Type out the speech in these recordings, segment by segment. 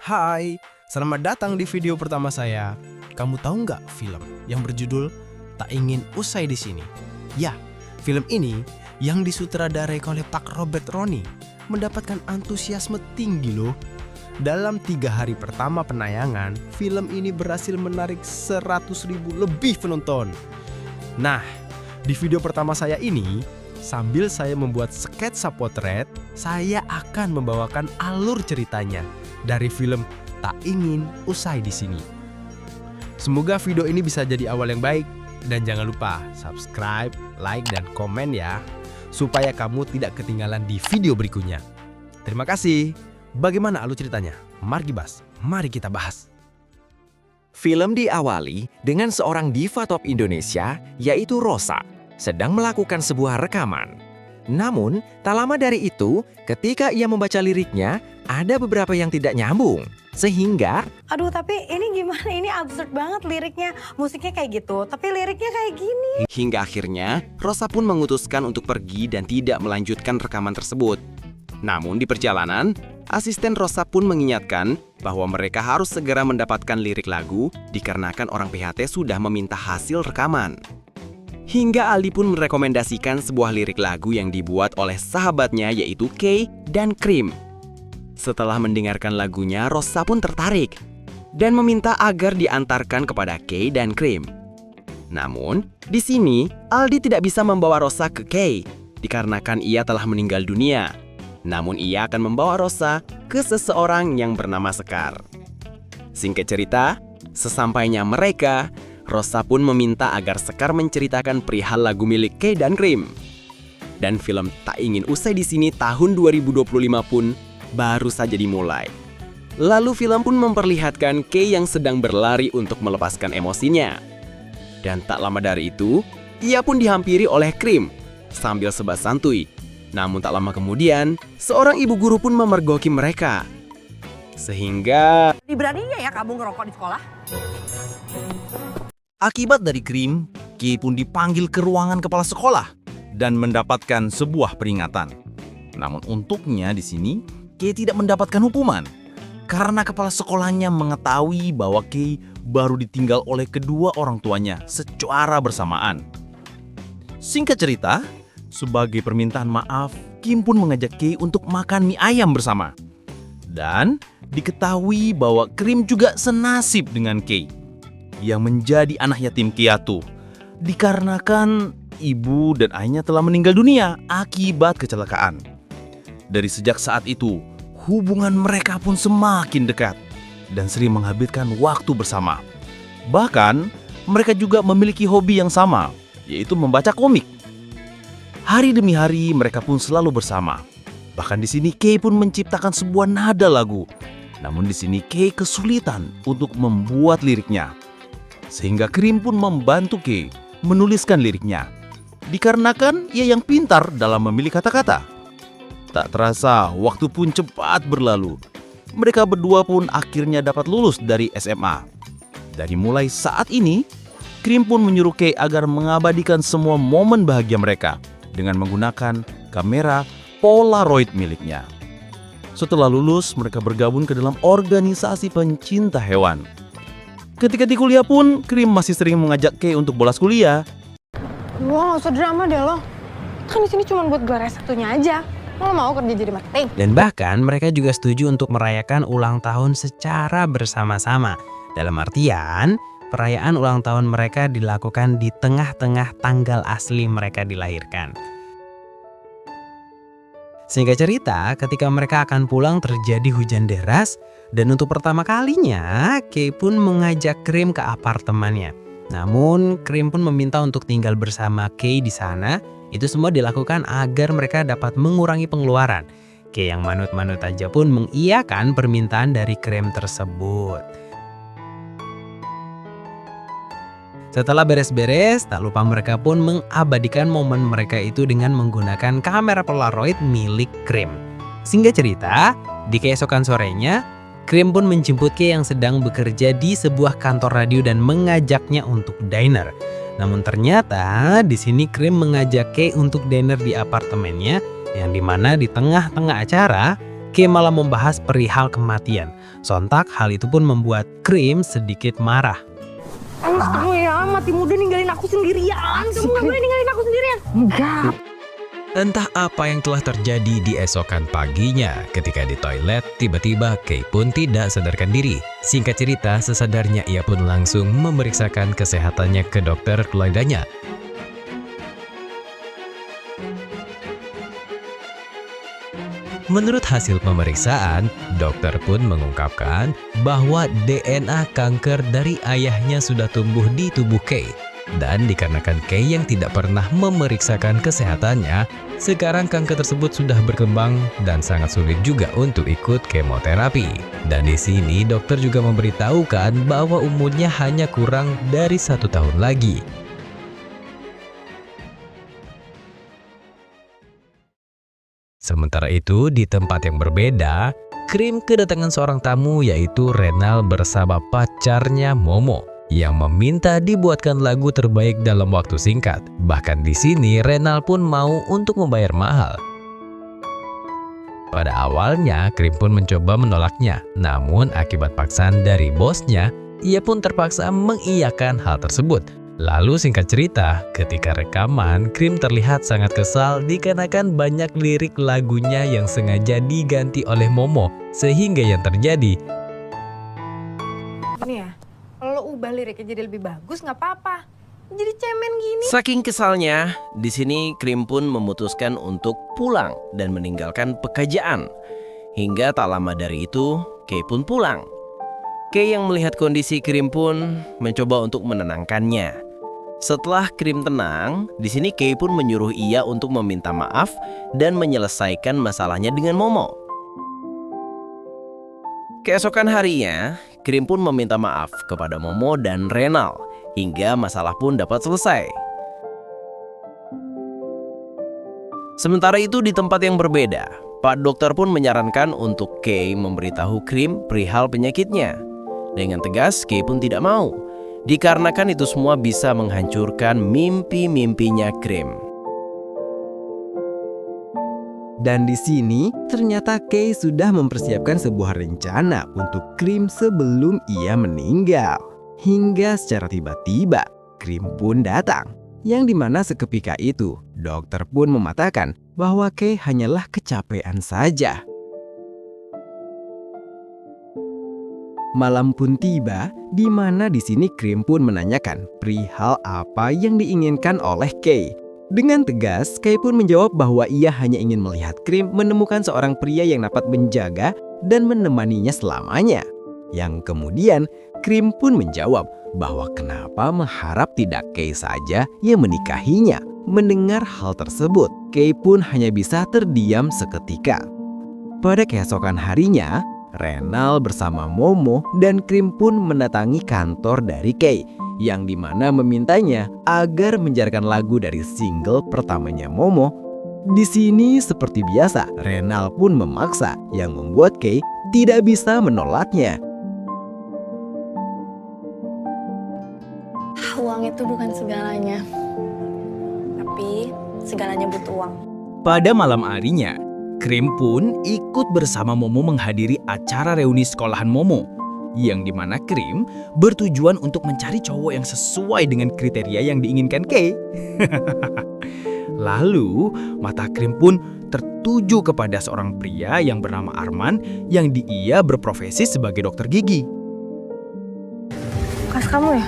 Hai, selamat datang di video pertama saya. Kamu tahu nggak film yang berjudul Tak Ingin Usai di Sini? Ya, film ini yang disutradarai oleh Pak Robert Roni mendapatkan antusiasme tinggi loh. Dalam 3 hari pertama penayangan, film ini berhasil menarik 100.000 lebih penonton. Nah, di video pertama saya ini, sambil saya membuat sketsa potret, saya akan membawakan alur ceritanya dari film Tak Ingin Usai di Sini. Semoga video ini bisa jadi awal yang baik, dan jangan lupa subscribe, like, dan komen ya, supaya kamu tidak ketinggalan di video berikutnya. Terima kasih. Bagaimana alur ceritanya? Mari kita bahas. Film diawali dengan seorang diva top Indonesia, yaitu Rosa, sedang melakukan sebuah rekaman. Namun, tak lama dari itu, ketika ia membaca liriknya, ada beberapa yang tidak nyambung. Sehingga, aduh tapi ini gimana, ini absurd banget liriknya, musiknya kayak gitu, tapi liriknya kayak gini. hingga akhirnya, Rosa pun memutuskan untuk pergi dan tidak melanjutkan rekaman tersebut. Namun di perjalanan, asisten Rosa pun mengingatkan bahwa mereka harus segera mendapatkan lirik lagu dikarenakan orang PHT sudah meminta hasil rekaman. Hingga Aldi pun merekomendasikan sebuah lirik lagu yang dibuat oleh sahabatnya yaitu Kay dan Cream. Setelah mendengarkan lagunya, Rosa pun tertarik dan meminta agar diantarkan kepada Kay dan Cream. Namun, di sini Aldi tidak bisa membawa Rosa ke Kay dikarenakan ia telah meninggal dunia. Namun ia akan membawa Rosa ke seseorang yang bernama Sekar. Singkat cerita, sesampainya mereka, Rosa pun meminta agar Sekar menceritakan perihal lagu milik Kay dan Cream. Dan film Tak Ingin Usai di Sini tahun 2025 pun baru saja dimulai. Lalu film pun memperlihatkan Kay yang sedang berlari untuk melepaskan emosinya. Dan tak lama dari itu, ia pun dihampiri oleh Cream sambil sebas santuy. Namun tak lama kemudian, seorang ibu guru pun memergoki mereka. Sehingga Beraninya ya kamu ngerokok di sekolah? Akibat dari Cream, Kay pun dipanggil ke ruangan kepala sekolah dan mendapatkan sebuah peringatan. Namun untuknya di sini, Kay tidak mendapatkan hukuman karena kepala sekolahnya mengetahui bahwa Kay baru ditinggal oleh kedua orang tuanya secara bersamaan. Singkat cerita, sebagai permintaan maaf, Kim pun mengajak Kay untuk makan mie ayam bersama. Dan diketahui bahwa Cream juga senasib dengan Kay yang menjadi anak yatim piatu dikarenakan ibu dan ayahnya telah meninggal dunia akibat kecelakaan. Dari sejak saat itu, hubungan mereka pun semakin dekat dan sering menghabiskan waktu bersama. Bahkan, mereka juga memiliki hobi yang sama, yaitu membaca komik. Hari demi hari mereka pun selalu bersama. Bahkan di sini Kay pun menciptakan sebuah nada lagu. Namun di sini Kay kesulitan untuk membuat liriknya. Sehingga Cream pun membantu Kay menuliskan liriknya. Dikarenakan ia yang pintar dalam memilih kata-kata. Tak terasa waktu pun cepat berlalu. Mereka berdua pun akhirnya dapat lulus dari SMA. Dari mulai saat ini, Cream pun menyuruh Kay agar mengabadikan semua momen bahagia mereka dengan menggunakan kamera Polaroid miliknya. Setelah lulus, mereka bergabung ke dalam organisasi pencinta hewan. Ketika di kuliah pun, Cream masih sering mengajak Kay untuk bolos kuliah. Wah, gak usah drama deh lo. Kan di sini cuma buat gelar S1-nya aja. Lo mau kerja jadi marketing? Dan bahkan mereka juga setuju untuk merayakan ulang tahun secara bersama-sama. Dalam artian, perayaan ulang tahun mereka dilakukan di tengah-tengah tanggal asli mereka dilahirkan. Singkat cerita, ketika mereka akan pulang terjadi hujan deras, dan untuk pertama kalinya, Kay pun mengajak Cream ke apartemennya. Namun, Cream pun meminta untuk tinggal bersama Kay di sana. Itu semua dilakukan agar mereka dapat mengurangi pengeluaran. Kay yang manut-manut aja pun mengiyakan permintaan dari Cream tersebut. Setelah beres-beres, tak lupa mereka pun mengabadikan momen mereka itu dengan menggunakan kamera Polaroid milik Cream. Singkat cerita, di keesokan sorenya, Cream pun menjemput Kay yang sedang bekerja di sebuah kantor radio dan mengajaknya untuk diner. Namun ternyata di sini Cream mengajak Kay untuk diner di apartemennya, yang dimana di tengah-tengah acara, Kay malah membahas perihal kematian. Sontak hal itu pun membuat Krim sedikit marah. Kamu ya, mati muda ninggalin aku sendirian. Kamu gak boleh ninggalin aku sendirian. Enggak. Entah apa yang telah terjadi di esokan paginya, ketika di toilet, tiba-tiba Kay pun tidak sadarkan diri. Singkat cerita, sesadarnya ia pun langsung memeriksakan kesehatannya ke dokter keluarganya. Menurut hasil pemeriksaan, dokter pun mengungkapkan bahwa DNA kanker dari ayahnya sudah tumbuh di tubuh Kay. Dan dikarenakan Kay yang tidak pernah memeriksakan kesehatannya, sekarang kanker tersebut sudah berkembang dan sangat sulit juga untuk ikut kemoterapi. Dan di sini dokter juga memberitahukan bahwa umurnya hanya kurang dari 1 tahun lagi. Sementara itu, di tempat yang berbeda, Krim kedatangan seorang tamu yaitu Renal bersama pacarnya Momo yang meminta dibuatkan lagu terbaik dalam waktu singkat. Bahkan di sini Renal pun mau untuk membayar mahal. Pada awalnya, Krim pun mencoba menolaknya, namun akibat paksaan dari bosnya, ia pun terpaksa mengiyakan hal tersebut. Lalu singkat cerita, ketika rekaman, Krim terlihat sangat kesal dikarenakan banyak lirik lagunya yang sengaja diganti oleh Momo, sehingga yang terjadi, Nih ya, kalau lo ubah liriknya jadi lebih bagus nggak apa-apa. Jadi cemen gini. Saking kesalnya, di sini Krim pun memutuskan untuk pulang dan meninggalkan pekerjaan. Hingga tak lama dari itu, Kay pun pulang. Kay yang melihat kondisi Krim pun mencoba untuk menenangkannya. Setelah Krim tenang, di sini Kay pun menyuruh ia untuk meminta maaf dan menyelesaikan masalahnya dengan Momo. Keesokan harinya, Krim pun meminta maaf kepada Momo dan Renal hingga masalah pun dapat selesai. Sementara itu di tempat yang berbeda, Pak Dokter pun menyarankan untuk Kay memberitahu Krim perihal penyakitnya. Dengan tegas, Kay pun tidak mau, dikarenakan itu semua bisa menghancurkan mimpi-mimpinya Krim. Dan di sini ternyata Kay sudah mempersiapkan sebuah rencana untuk Krim sebelum ia meninggal. Hingga secara tiba-tiba Krim pun datang, yang dimana seketika itu dokter pun mematakan bahwa Kay hanyalah kecapean saja. Malam pun tiba, di mana di sini Krim pun menanyakan perihal apa yang diinginkan oleh Kay. Dengan tegas, Kay pun menjawab bahwa ia hanya ingin melihat Krim menemukan seorang pria yang dapat menjaga dan menemaninya selamanya. Yang kemudian, Krim pun menjawab bahwa kenapa mengharap tidak Kay saja yang menikahinya. Mendengar hal tersebut, Kay pun hanya bisa terdiam seketika. Pada keesokan harinya, Renal bersama Momo dan Krim pun mendatangi kantor dari Kay, yang dimana memintanya agar menyiarkan lagu dari single pertamanya Momo. Di sini seperti biasa, Renal pun memaksa, yang membuat Kay tidak bisa menolaknya. Uang itu bukan segalanya, tapi segalanya butuh uang. pada malam harinya, Krim pun ikut bersama Momo menghadiri acara reuni sekolahan Momo, yang dimana Krim bertujuan untuk mencari cowok yang sesuai dengan kriteria yang diinginkan Kay. Lalu, mata Krim pun tertuju kepada seorang pria yang bernama Arman yang dia berprofesi sebagai dokter gigi. Kas kamu ya?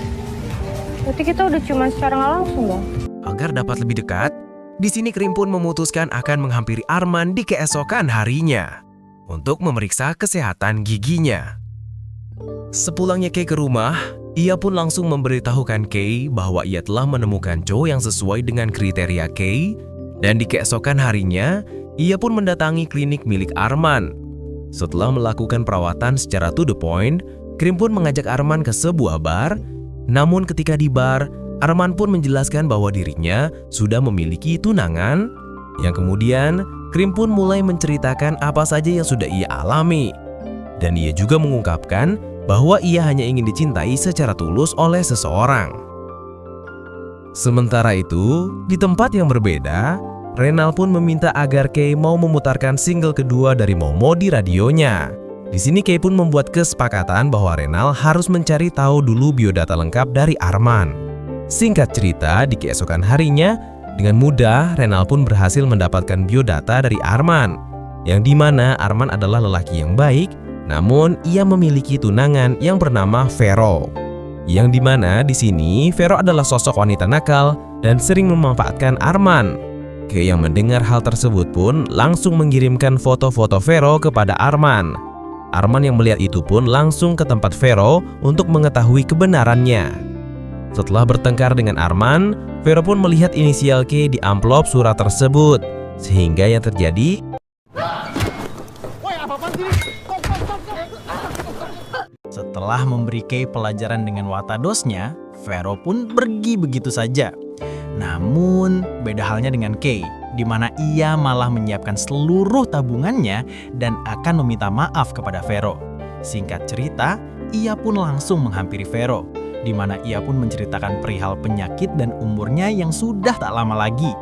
Berarti kita udah cuma secara nggak langsung dong. Agar dapat lebih dekat, di sini Krim pun memutuskan akan menghampiri Arman di keesokan harinya untuk memeriksa kesehatan giginya. Sepulangnya Kay ke rumah, ia pun langsung memberitahukan Kay bahwa ia telah menemukan cowok yang sesuai dengan kriteria Kay, dan di keesokan harinya, ia pun mendatangi klinik milik Arman. Setelah melakukan perawatan secara to the point, Krim pun mengajak Arman ke sebuah bar. Namun ketika di bar, Arman pun menjelaskan bahwa dirinya sudah memiliki tunangan, yang kemudian Krim pun mulai menceritakan apa saja yang sudah ia alami. Dan ia juga mengungkapkan bahwa ia hanya ingin dicintai secara tulus oleh seseorang. Sementara itu, di tempat yang berbeda, Renal pun meminta agar Kay mau memutarkan single kedua dari Momo di radionya. Di sini Kay pun membuat kesepakatan bahwa Renal harus mencari tahu dulu biodata lengkap dari Arman. Singkat cerita, di keesokan harinya, dengan mudah Renal pun berhasil mendapatkan biodata dari Arman, yang dimana Arman adalah lelaki yang baik, namun ia memiliki tunangan yang bernama Vero. Yang dimana di sini Vero adalah sosok wanita nakal dan sering memanfaatkan Arman. Kay yang mendengar hal tersebut pun langsung mengirimkan foto-foto Vero kepada Arman. Arman yang melihat itu pun langsung ke tempat Vero untuk mengetahui kebenarannya. Setelah bertengkar dengan Arman, Vero pun melihat inisial Kay di amplop surat tersebut. Sehingga yang terjadi, Setelah memberi Kay pelajaran dengan watadosnya, Vero pun pergi begitu saja. Namun, beda halnya dengan Kay, di mana ia malah menyiapkan seluruh tabungannya dan akan meminta maaf kepada Vero. Singkat cerita, ia pun langsung menghampiri Vero, di mana ia pun menceritakan perihal penyakit dan umurnya yang sudah tak lama lagi.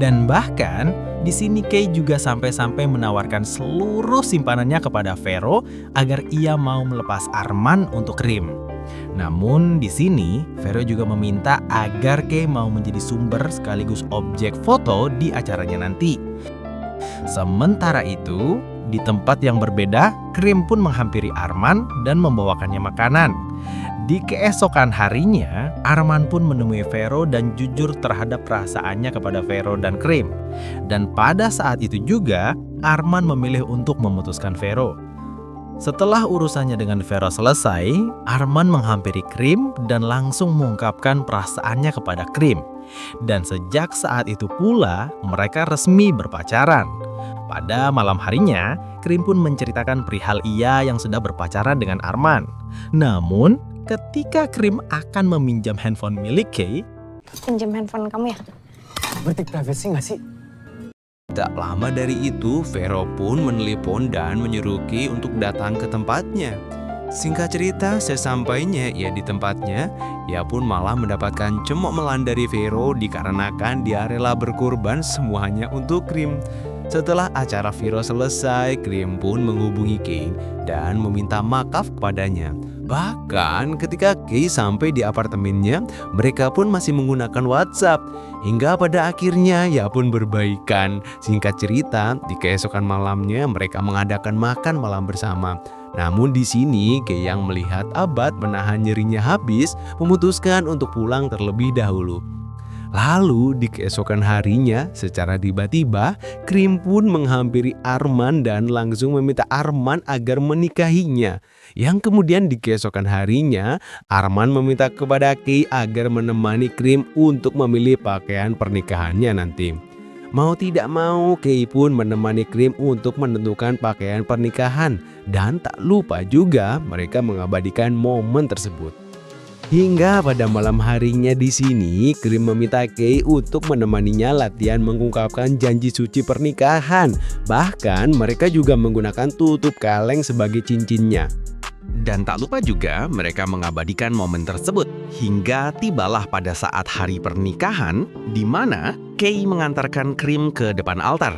Dan bahkan, di sini Kay juga sampai-sampai menawarkan seluruh simpanannya kepada Vero agar ia mau melepas Arman untuk Krim. Namun di sini, Vero juga meminta agar Kay mau menjadi sumber sekaligus objek foto di acaranya nanti. Sementara itu, di tempat yang berbeda, Krim pun menghampiri Arman dan membawakannya makanan. Di keesokan harinya, Arman pun menemui Vero dan jujur terhadap perasaannya kepada Vero dan Krim. Dan pada saat itu juga, Arman memilih untuk memutuskan Vero. Setelah urusannya dengan Vero selesai, Arman menghampiri Krim dan langsung mengungkapkan perasaannya kepada Krim. Dan sejak saat itu pula, mereka resmi berpacaran. Pada malam harinya, Krim pun menceritakan perihal ia yang sudah berpacaran dengan Arman. Namun, ketika Krim akan meminjam handphone milik Kay, Pinjam handphone kamu ya? Berarti privacy nggak sih? Tak lama dari itu, Vero pun menelepon dan menyuruh Kay untuk datang ke tempatnya. Singkat cerita, sesampainya ia di tempatnya, ia pun malah mendapatkan cemooh melanda dari Vero dikarenakan dia rela berkorban semuanya untuk Krim. Setelah acara Vero selesai, Krim pun menghubungi Kay dan meminta maaf kepadanya. Bahkan ketika Kay sampai di apartemennya, mereka pun masih menggunakan WhatsApp. Hingga pada akhirnya ia pun berbaikan. Singkat cerita, di keesokan malamnya mereka mengadakan makan malam bersama. Namun di sini Kay yang melihat Abad menahan nyerinya habis, memutuskan untuk pulang terlebih dahulu. Lalu di keesokan harinya, secara tiba-tiba, Krim pun menghampiri Arman dan langsung meminta Arman agar menikahinya. Yang kemudian di keesokan harinya, Arman meminta kepada Kay agar menemani Krim untuk memilih pakaian pernikahannya nanti. Mau tidak mau, Kay pun menemani Krim untuk menentukan pakaian pernikahan. Dan tak lupa juga mereka mengabadikan momen tersebut. Hingga pada malam harinya di sini, Krim meminta Kay untuk menemaninya latihan mengungkapkan janji suci pernikahan. Bahkan mereka juga menggunakan tutup kaleng sebagai cincinnya. Dan tak lupa juga mereka mengabadikan momen tersebut. Hingga tibalah pada saat hari pernikahan, di mana Kay mengantarkan Krim ke depan altar.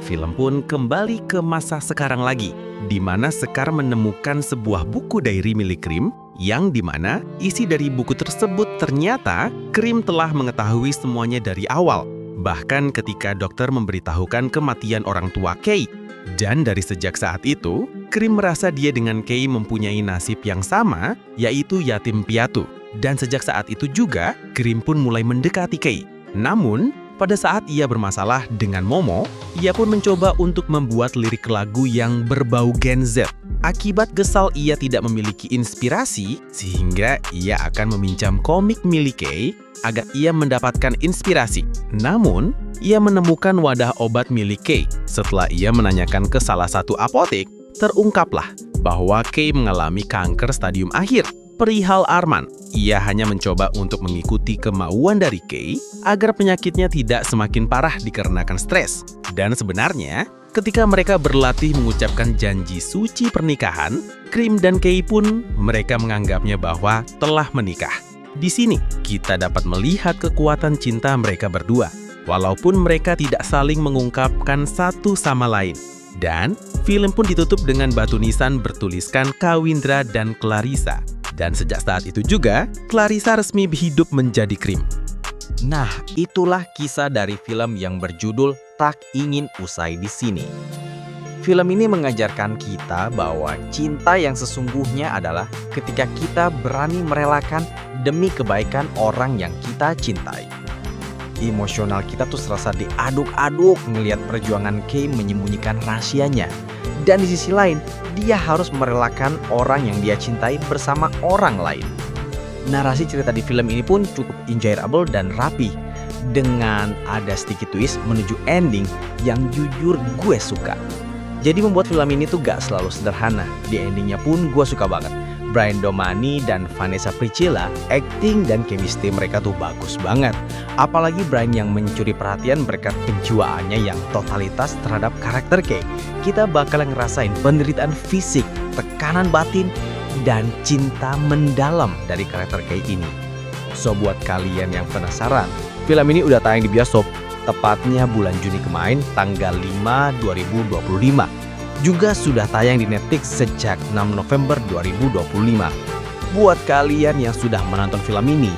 Film pun kembali ke masa sekarang lagi, di mana Sekar menemukan sebuah buku diary milik Krim, yang dimana isi dari buku tersebut ternyata Krim telah mengetahui semuanya dari awal, bahkan ketika dokter memberitahukan kematian orang tua Kay. Dan dari sejak saat itu, Krim merasa dia dengan Kay mempunyai nasib yang sama, yaitu yatim piatu. Dan sejak saat itu juga, Krim pun mulai mendekati Kay. Namun, pada saat ia bermasalah dengan Momo, ia pun mencoba untuk membuat lirik lagu yang berbau Gen Z. Akibat kesal ia tidak memiliki inspirasi, sehingga ia akan meminjam komik milik Kay agar ia mendapatkan inspirasi. Namun, ia menemukan wadah obat milik Kay. Setelah ia menanyakan ke salah satu apotek, terungkaplah bahwa Kay mengalami kanker stadium akhir. Perihal Arman, ia hanya mencoba untuk mengikuti kemauan dari Kay agar penyakitnya tidak semakin parah dikarenakan stres. Dan sebenarnya, ketika mereka berlatih mengucapkan janji suci pernikahan, Krim dan Kay pun mereka menganggapnya bahwa telah menikah. Di sini, kita dapat melihat kekuatan cinta mereka berdua. walaupun mereka tidak saling mengungkapkan satu sama lain. Dan film pun ditutup dengan batu nisan bertuliskan Kawindra dan Clarissa. Dan sejak saat itu juga, Clarissa resmi hidup menjadi Krim. Nah, itulah kisah dari film yang berjudul Tak Ingin Usai di Sini. Film ini mengajarkan kita bahwa cinta yang sesungguhnya adalah ketika kita berani merelakan demi kebaikan orang yang kita cintai. Emosional kita tuh serasa diaduk-aduk ngelihat perjuangan Kay menyembunyikan rahasianya. Dan di sisi lain, dia harus merelakan orang yang dia cintai bersama orang lain. Narasi cerita di film ini pun cukup enjoyable dan rapi, dengan ada sedikit twist menuju ending yang jujur gue suka. Jadi membuat film ini tuh gak selalu sederhana. Di endingnya pun gue suka banget. Brian Domani dan Vanessa Priscilla, acting dan chemistry mereka tuh bagus banget. Apalagi Brian yang mencuri perhatian berkat kejiwaannya yang totalitas terhadap karakter Kay. Kita bakal ngerasain penderitaan fisik, tekanan batin, dan cinta mendalam dari karakter Kay ini. So buat kalian yang penasaran, film ini udah tayang di bioskop, tepatnya bulan Juni kemarin, tanggal 5 2025. Juga sudah tayang di Netflix sejak 6 November 2025. Buat kalian yang sudah menonton film ini,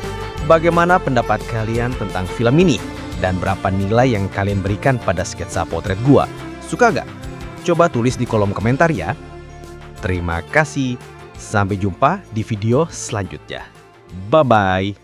bagaimana pendapat kalian tentang film ini? Dan berapa nilai yang kalian berikan pada sketsa potret gua? Suka gak? Coba tulis di kolom komentar ya. Terima kasih. Sampai jumpa di video selanjutnya. Bye-bye.